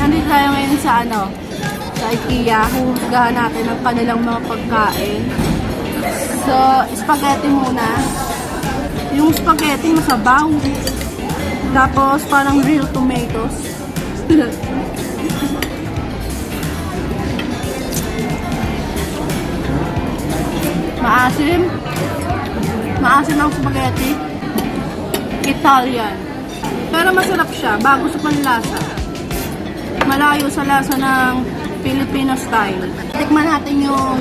Nandito tayo ngayon sa sa IKEA. Huhusgahan natin ang kanilang mga pagkain. So, spaghetti muna. Yung spaghetti masabaw. Tapos, parang real tomatoes. Maasim. Maasim ang spaghetti. Italian. Pero masarap siya, bago sa panlasa. Malayo sa lasa ng Filipino style. Tikman natin yung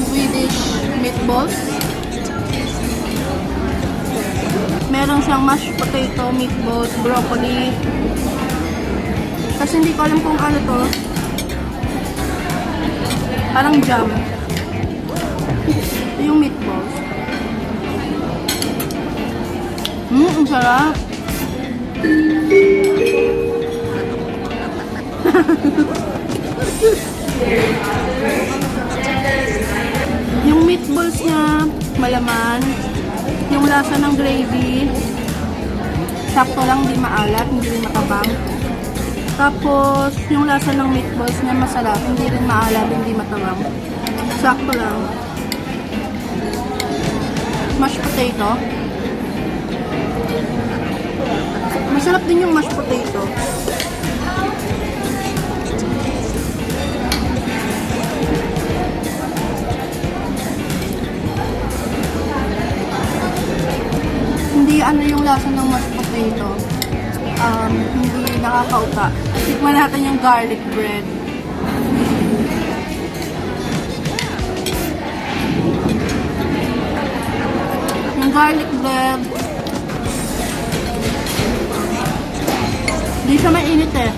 Swedish Meatballs. Meron siyang mashed potato, meatballs, broccoli. Kasi hindi ko alam kung ano to. Parang jam. Ito yung meatballs. Ang sarap. Yung meatballs niya malaman, yung lasa ng gravy sakto lang, di maalat, hindi rin matabang. Tapos yung lasa ng meatballs niya masarap, hindi rin maalat, hindi matabang, sakto lang. Mashed potato, masarap din yung mashed potato. Hindi ano yung lasa ng mashed potato. Hindi nakakauta. Tikman natin yung garlic bread. Yung garlic bread, hindi siya mainit eh.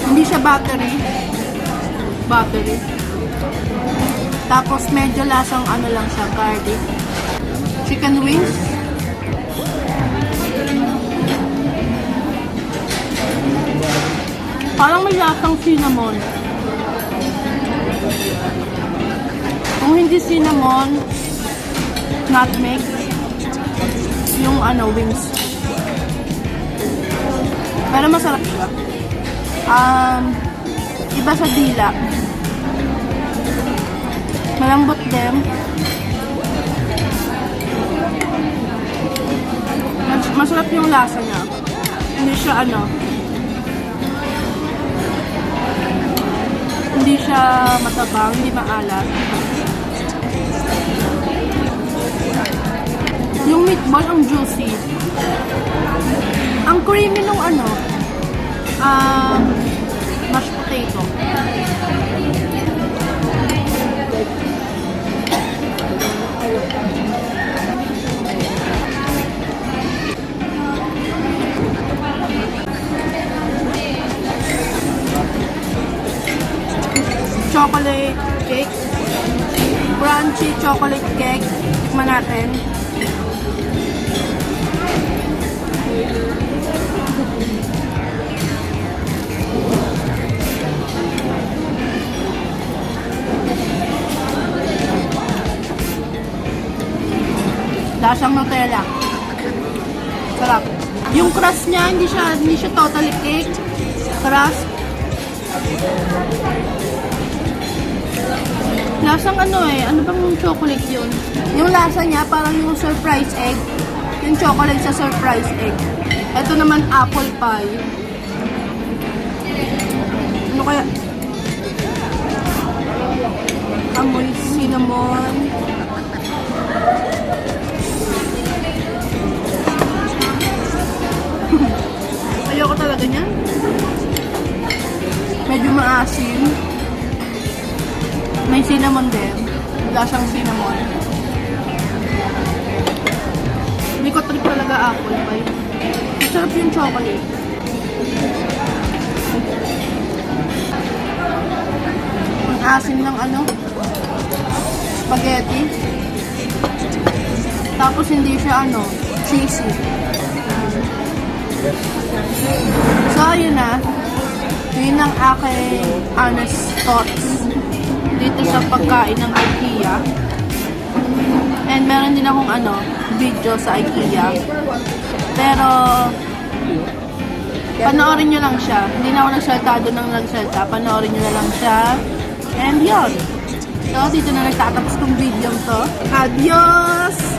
Hindi siya buttery. Tapos medyo lasang ano lang siya, garlic. Chicken wings. Parang may lasang cinnamon. Kung hindi cinnamon, nutmeg. Yung wings. Pero masarap siya. Iba sa dila. Malambot din. Masarap yung lasa niya. Hindi siya hindi siya matabang, hindi maalat. Yung meatball ang juicy. Ang creamy nung mashed potato. Chocolate cake. Crunchy chocolate cake. Tikman natin. Lasang Nutella. Sarap. Yung crust niya, hindi siya totally cake. Crust. Lasang ano bang chocolate yun? Yung lasa niya parang yung surprise egg. Yung chocolate sa surprise egg. Ito naman apple pie. Ano kaya? Amoy cinnamon. Ayoko talaga niyan. Medyo maasim. May cinnamon din. Lasang cinnamon. Hindi ko trip talaga apple pie. Masarap yung chocolate. Ang asim ng spaghetti. Tapos hindi siya cheesy. So, ayun na. Yun ang aking honest thoughts dito sa pagkain ng IKEA. And meron din akong video sa IKEA. Pero Panoorin nyo lang siya. Hindi na ako nagsaltado ng nagsalta. Panoorin nyo na lang siya. And yun. So, dito na nagtatapos tong video to. Adios!